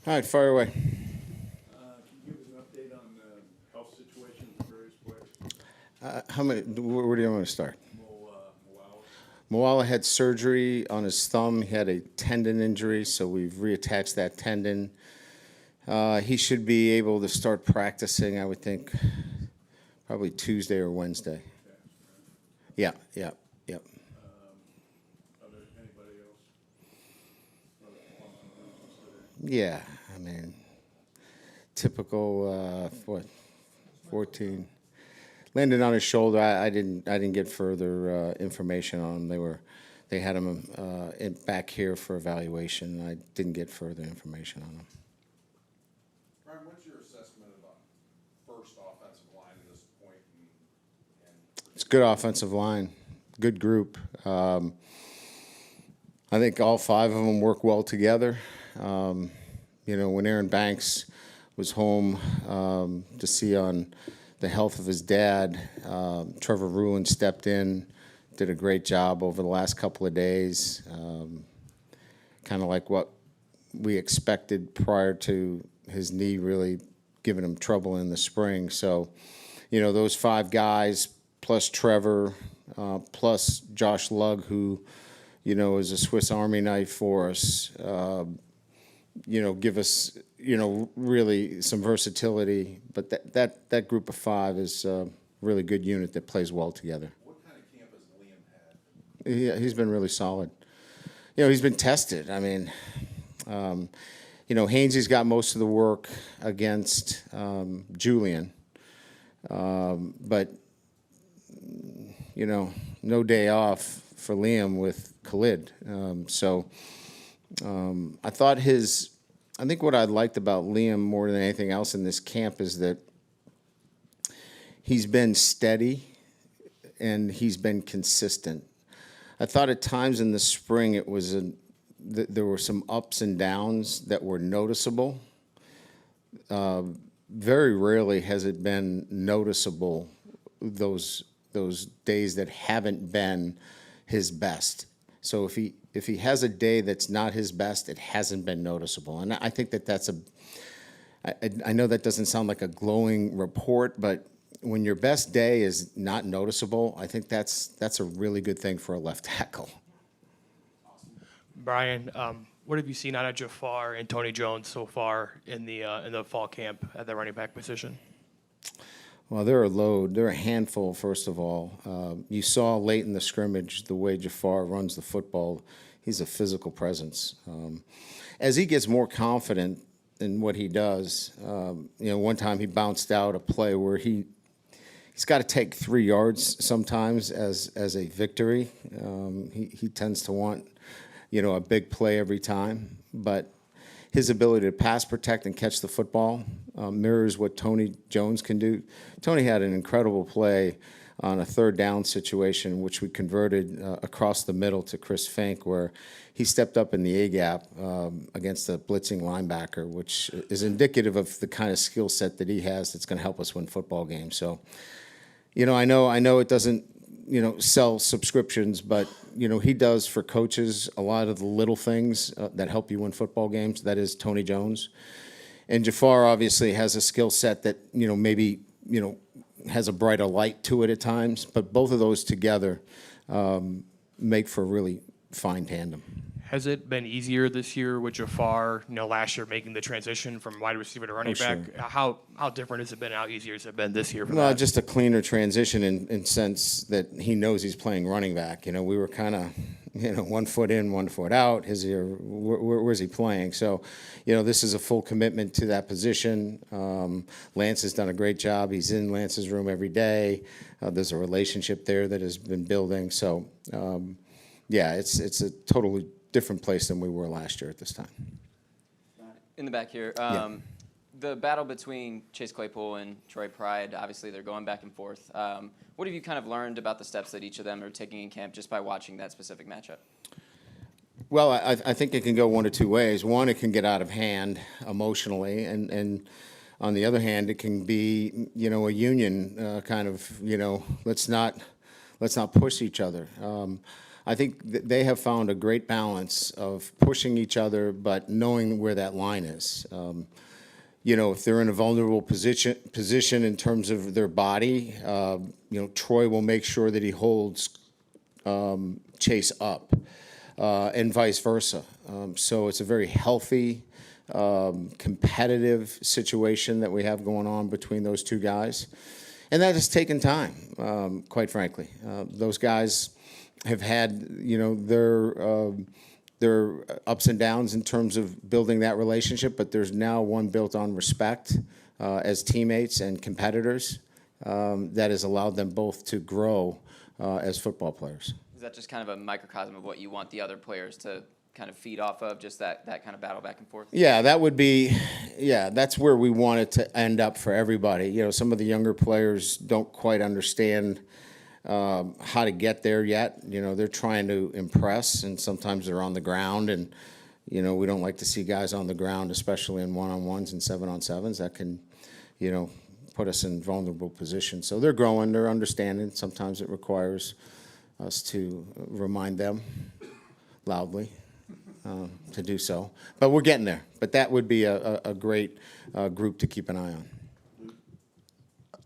All right, fire away. Can you give us an update on the health situation for various players? How many? Where do you want to start? Moala. Moala had surgery on his thumb. He had a tendon injury, so we've reattached that tendon. He should be able to start practicing, I would think, probably Tuesday or Wednesday. Yeah, yeah, yeah. Are there anybody else? Yeah, I mean, typical, 14. Landed on his shoulder. I didn't get further information on him. They had him back here for evaluation. I didn't get further information on him. Brian, what's your assessment of the first offensive line at this point? It's a good offensive line, good group. I think all five of them work well together. When Aaron Banks was home to see on the health of his dad, Trevor Ruin stepped in, did a great job over the last couple of days, kind of like what we expected prior to his knee really giving him trouble in the spring. So, those five guys plus Trevor, plus Josh Lugg, who, is a Swiss Army knife for us, give us, really some versatility. But that group of five is a really good unit that plays well together. What kind of camp has Liam had? He's been really solid. He's been tested. I mean, Hainsey's got most of the work against Julian. But, no day off for Liam with Khalid. I think what I liked about Liam more than anything else in this camp is that he's been steady and he's been consistent. I thought at times in the spring there were some ups and downs that were noticeable. Very rarely has it been noticeable, those days that haven't been his best. So if he has a day that's not his best, it hasn't been noticeable. And I think that's I know that doesn't sound like a glowing report, but when your best day is not noticeable, I think that's a really good thing for a left tackle. Brian, what have you seen out of Jafar and Tony Jones so far in the fall camp at the running back position? Well, they're a load. They're a handful, first of all. You saw late in the scrimmage the way Jafar runs the football. He's a physical presence. As he gets more confident in what he does, one time he bounced out a play where he's got to take 3 yards sometimes as a victory. He tends to want, a big play every time. But his ability to pass, protect, and catch the football mirrors what Tony Jones can do. Tony had an incredible play on a third down situation, which we converted across the middle to Chris Fink, where he stepped up in the A-gap against a blitzing linebacker, which is indicative of the kind of skill set that he has that's going to help us win football games. So, I know it doesn't, sell subscriptions, but, he does for coaches a lot of the little things that help you win football games. That is Tony Jones. And Jafar obviously has a skill set that, maybe, has a brighter light to it at times. But both of those together make for a really fine tandem. Has it been easier this year with Jafar, last year making the transition from wide receiver to running back? Sure. How different has it been? How easier has it been this year for Well, that? just a cleaner transition in sense that he knows he's playing running back. We were kind of, 1 foot in, 1 foot out. Where's he playing? So, this is a full commitment to that position. Lance has done a great job. He's in Lance's room every day. There's a relationship there that has been building. So, it's a totally different place than we were last year at this time. In the back here, the battle between Chase Claypool and Troy Pride, obviously they're going back and forth. What have you kind of learned about the steps that each of them are taking in camp just by watching that specific matchup? Well, I think it can go one of two ways. One, it can get out of hand emotionally, and on the other hand, it can be, a union kind of, let's not push each other. I think they have found a great balance of pushing each other, but knowing where that line is. You know, if they're in a vulnerable position in terms of their body, you know, Troy will make sure that he holds Chase up, and vice versa. So it's a very healthy, competitive situation that we have going on between those two guys. And that has taken time, quite frankly. Those guys have had, you know, their ups and downs in terms of building that relationship, but there's now one built on respect as teammates and competitors that has allowed them both to grow as football players. Is that just kind of a microcosm of what you want the other players to kind of feed off of, just that kind of battle back and forth? Yeah, that would be, yeah, that's where we want it to end up for everybody. You know, some of the younger players don't quite understand how to get there yet. You know, they're trying to impress, and sometimes they're on the ground, and, you know, we don't like to see guys on the ground, especially in one-on-ones and 7-on-7s. That can, you know, put us in vulnerable positions. So they're growing, they're understanding. Sometimes it requires us to remind them loudly to do so. But we're getting there. But that would be a great group to keep an eye on.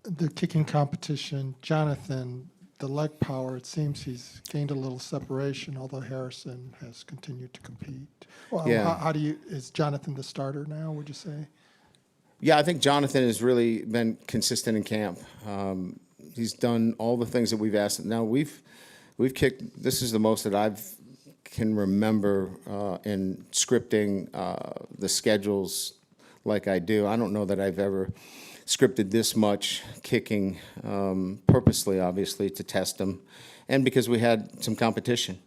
The kicking competition, Jonathan, the leg power, it seems he's gained a little separation, although Harrison has continued to compete. Well, Yeah. how do you, is Jonathan the starter now, would you say? Yeah, I think Jonathan has really been consistent in camp. He's done all the things that we've asked. Now we've kicked. This is the most that I can remember in scripting the schedules like I do. I don't know that I've ever scripted this much kicking purposely, obviously, to test them, and because we had some competition.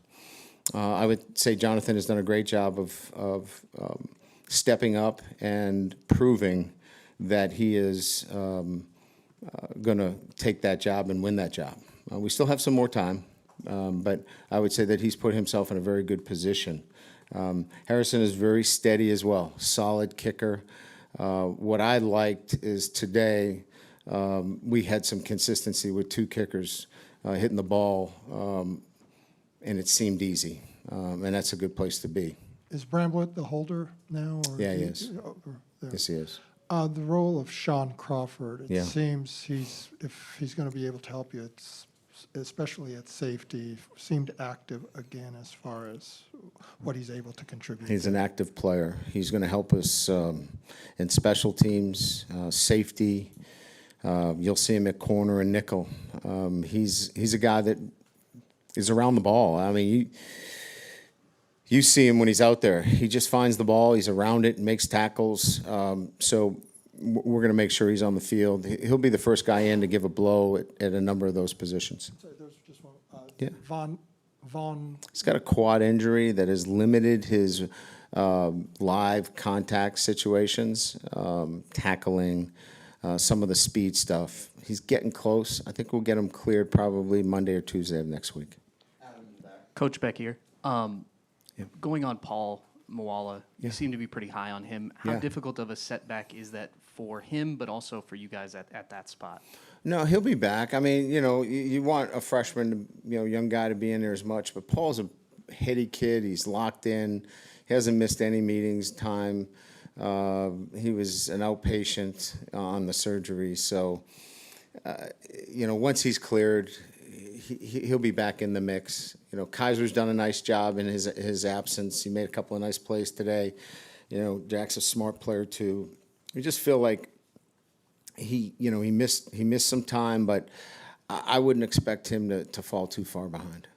I would say Jonathan has done a great job of stepping up and proving that he is going to take that job and win that job. We still have some more time, but I would say that he's put himself in a very good position. Harrison is very steady as well, solid kicker. What I liked is today we had some consistency with two kickers hitting the ball, and it seemed easy, and that's a good place to be. Is Bramblett the holder now? Or Yeah, he is. There. Yes, he is. The role of Sean Crawford, it Yeah. seems if he's going to be able to help you, especially at safety, seemed active again as far as what he's able to contribute. He's an active player. He's going to help us in special teams, safety. You'll see him at corner and nickel. He's a guy that is around the ball. I mean, you see him when he's out there. He just finds the ball. He's around it and makes tackles. So we're going to make sure he's on the field. He'll be the first guy in to give a blow at a number of those positions. Sorry, there's just one. Yeah. Vaughn. He's got a quad injury that has limited his live contact situations, tackling, some of the speed stuff. He's getting close. I think we'll get him cleared probably Monday or Tuesday of next week. Coach Beck here. Going on Paul Moala, you seem to be pretty high on him. How Yeah. difficult of a setback is that for him, but also for you guys at that spot? No, he'll be back. I mean, you know, you want a freshman, young guy to be in there as much, but Paul's a heady kid. He's locked in. He hasn't missed any meetings time. He was an outpatient on the surgery. So, once he's cleared, he'll be back in the mix. You know, Kaiser's done a nice job in his absence. He made a couple of nice plays today. You know, Jack's a smart player too. We just feel like he missed some time, but I wouldn't expect him to fall too far behind.